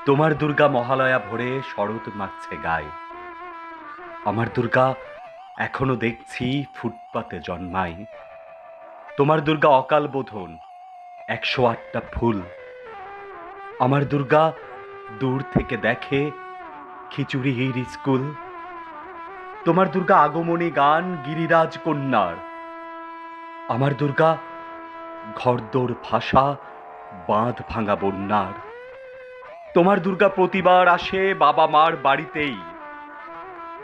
তোমার দুর্গা মহালয়া ভোরে শরৎ মাগছে গায়ে। আমার দুর্গা এখনো দেখছি ফুটপাতে জন্মায়। তোমার দুর্গা অকাল বোধন 108টা ফুল। আমার দুর্গা দূর থেকে দেখে খিচুড়ির স্কুল। তোমার দুর্গা আগমনী গান গিরিরাজ কন্যার। আমার দুর্গা ঘরদোর ভাষা বাঁধ ভাঙা বন্যার। তোমার দুর্গা প্রতিবার আসে বাবা মার বাড়িতেই।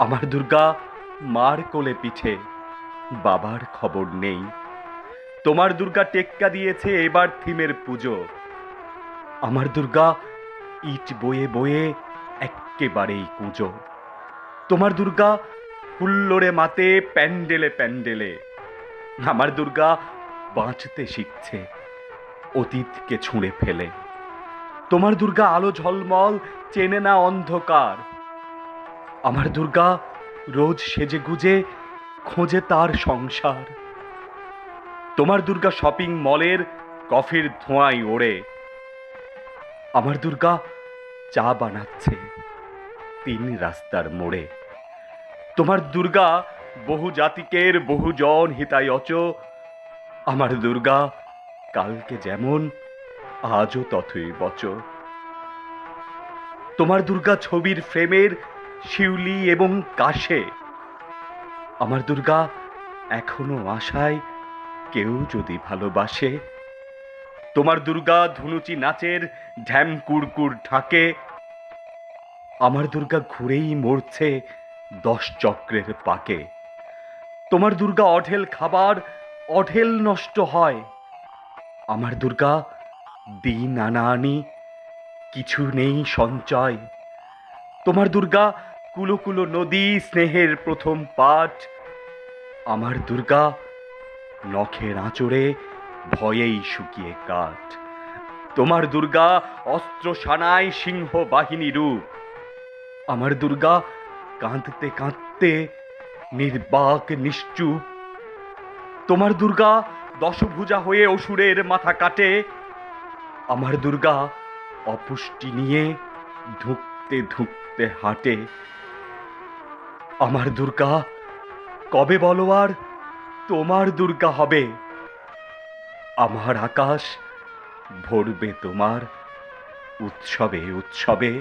আমার দুর্গা মার কোলে পিঠে, বাবার খবর নেই। তোমার দুর্গা টেক্কা দিয়েছে এবার থিমের পুজো। আমার দুর্গা ইট বয়ে বয়ে এক্কেবারেই কুঁজো। তোমার দুর্গা হুল্লোড়ে মাতে প্যান্ডেলে প্যান্ডেলে। আমার দুর্গা বাঁচতে শিখছে অতীতকে ছুঁড়ে ফেলে। তোমার দুর্গা আলো ঝলমল চেনে না অন্ধকার। আমার দুর্গা রোজ সেজে গুজে খোঁজে তার সংসার। তোমার দুর্গা শপিং মলের কফির ধোঁয়ায় ওড়ে। আমার দুর্গা চা বানাচ্ছে 3 রাস্তার মোড়ে। তোমার দুর্গা বহু জাতিকের বহুজন হিতায়চ। আমার দুর্গা কালকে যেমন আজও তথই বচ। তোমার দুর্গা ছবির ফ্রেমের শিউলি এবং কাশে। আমার দুর্গা এখনো আশায় কেউ যদি ভালোবাসে। তোমার দুর্গা ধুনুচি নাচের ঢ্যাম কুড়কুর ঢাকে। আমার দুর্গা ঘুরেই মরছে 10 চক্রের পাকে। তোমার দুর্গা অঢেল খাবার অঢেল নষ্ট হয়। আমার দুর্গা দিন আনা আনি কিছু নেই সঞ্চয়। তোমার দুর্গা কুলো কুলো নদী স্নেহের প্রথম পাঠ। আমার দুর্গা নখের আঁচড়ে ভয়েই শুকিয়ে কাঠ। তোমার দুর্গা অস্ত্র সানায় সিংহ বাহিনী রূপ। আমার দুর্গা কাঁদতে কাঁদতে নির্বাক নিশ্চুপ। তোমার দুর্গা দশভুজা হয়ে অসুরের মাথা কাটে। আমার দুর্গা অপুষ্টি নিয়ে ধুঁকতে ধুঁকতে হাঁটে। আমার দুর্গা কবে বলো আর তোমার দুর্গা হবে? আমার আকাশ ভরবে তোমার উৎসবে উৎসবে।